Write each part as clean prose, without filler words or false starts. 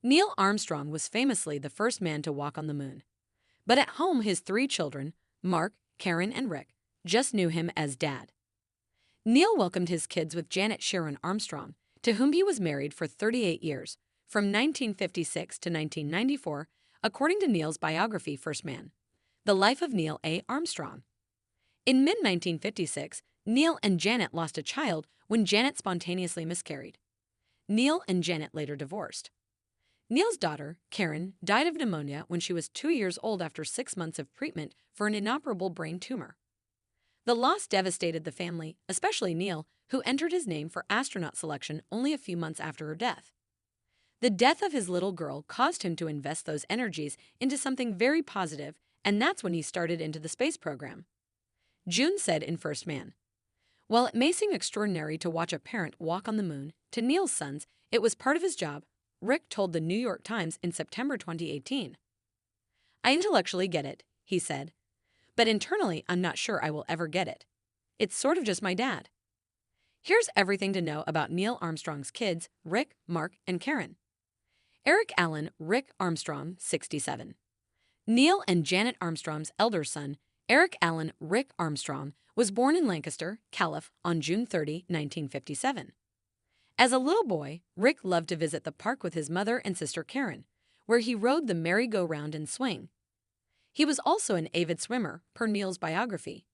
Neil Armstrong was famously the first man to walk on the moon. But at home, his three children, Mark, Karen, and Rick, just knew him as Dad. Neil welcomed his kids with Janet Sharon Armstrong, to whom he was married for 38 years, from 1956 to 1994, according to Neil's biography, First Man: The Life of Neil A. Armstrong. In mid-1956, Neil and Janet lost a child when Janet spontaneously miscarried. Neil and Janet later divorced. Neil's daughter, Karen, died of pneumonia when she was 2 years old after 6 months of treatment for an inoperable brain tumor. The loss devastated the family, especially Neil, who entered his name for astronaut selection only a few months after her death. The death of his little girl caused him to invest those energies into something very positive, and that's when he started into the space program. June said in First Man: "While it may seem extraordinary to watch a parent walk on the moon, to Neil's sons, it was part of his job," Rick told the New York Times in September 2018. "I intellectually get it," he said, "but internally I'm not sure I will ever get it. It's sort of just my dad." Here's everything to know about Neil Armstrong's kids, Rick, Mark, and Karen. Eric Allen Rick Armstrong, 67. Neil and Janet Armstrong's elder son, Eric Allen Rick Armstrong, was born in Lancaster, Calif. On June 30, 1957. As a little boy, Rick loved to visit the park with his mother and sister Karen, where he rode the merry-go-round and swing. He was also an avid swimmer, per Neil's biography.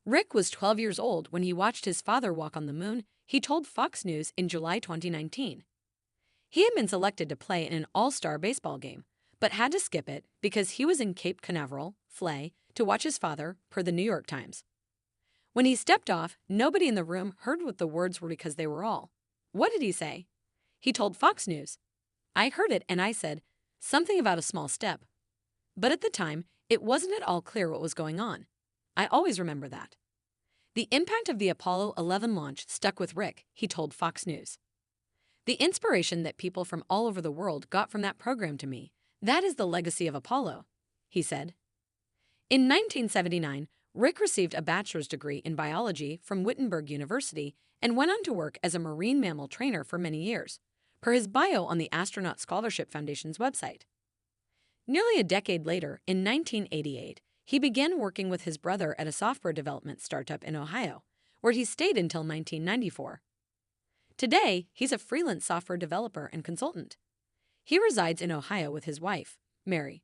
Rick was 12 years old when he watched his father walk on the moon, he told Fox News in July 2019. He had been selected to play in an all-star baseball game, but had to skip it because he was in Cape Canaveral, Flay, to watch his father, per the New York Times. When he stepped off, nobody in the room heard what the words were because they were all. What did he say? He told Fox News, "I heard it and I said, something about a small step. But at the time, it wasn't at all clear what was going on. I always remember that." The impact of the Apollo 11 launch stuck with Rick, he told Fox News. "The inspiration that people from all over the world got from that program to me, that is the legacy of Apollo," he said. In 1979, Rick received a bachelor's degree in biology from Wittenberg University and went on to work as a marine mammal trainer for many years, per his bio on the Astronaut Scholarship Foundation's website. Nearly a decade later, in 1988, he began working with his brother at a software development startup in Ohio, where he stayed until 1994. Today, he's a freelance software developer and consultant. He resides in Ohio with his wife, Mary.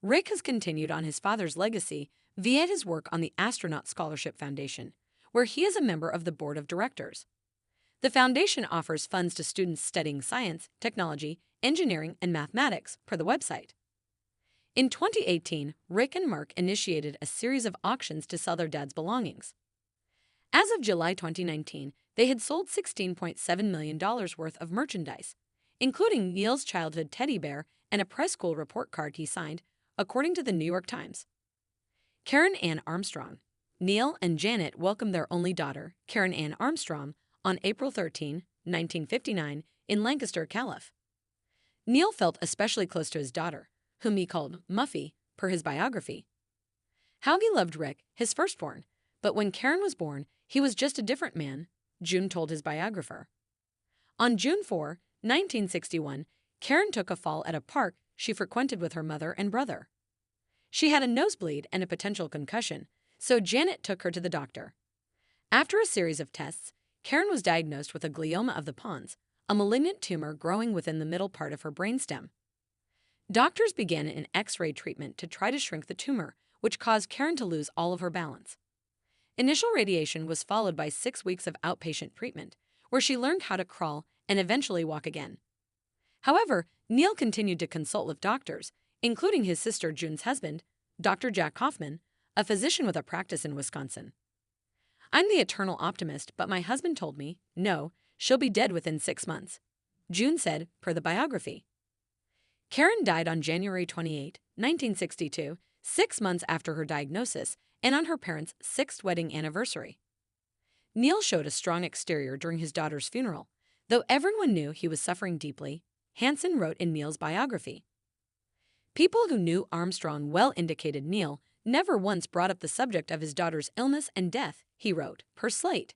Rick has continued on his father's legacy via his work on the Astronaut Scholarship Foundation, where he is a member of the board of directors. The foundation offers funds to students studying science, technology, engineering, and mathematics, per the website. In 2018, Rick and Mark initiated a series of auctions to sell their dad's belongings. As of July 2019, they had sold $16.7 million worth of merchandise, including Neil's childhood teddy bear and a press school report card he signed, according to the New York Times. Karen Ann Armstrong. Neil and Janet welcomed their only daughter, Karen Ann Armstrong, on April 13, 1959, in Lancaster, Calif. Neil felt especially close to his daughter, whom he called Muffy, per his biography. How he loved Rick, his firstborn, but when Karen was born, he was just a different man, June told his biographer. On June 4, 1961, Karen took a fall at a park she frequented with her mother and brother. She had a nosebleed and a potential concussion, so Janet took her to the doctor. After a series of tests, Karen was diagnosed with a glioma of the pons, a malignant tumor growing within the middle part of her brainstem. Doctors began an X-ray treatment to try to shrink the tumor, which caused Karen to lose all of her balance. Initial radiation was followed by 6 weeks of outpatient treatment, where she learned how to crawl and eventually walk again. However, Neil continued to consult with doctors, including his sister June's husband, Dr. Jack Hoffman, a physician with a practice in Wisconsin. "I'm the eternal optimist, but my husband told me, no, she'll be dead within 6 months," June said, per the biography. Karen died on January 28, 1962, 6 months after her diagnosis and on her parents' 6th wedding anniversary. Neil showed a strong exterior during his daughter's funeral, though everyone knew he was suffering deeply, Hansen wrote in Neil's biography. People who knew Armstrong well indicated Neil never once brought up the subject of his daughter's illness and death, he wrote, per Slate.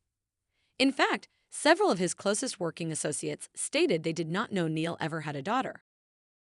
In fact, Several of his closest working associates stated they did not know Neil ever had a daughter.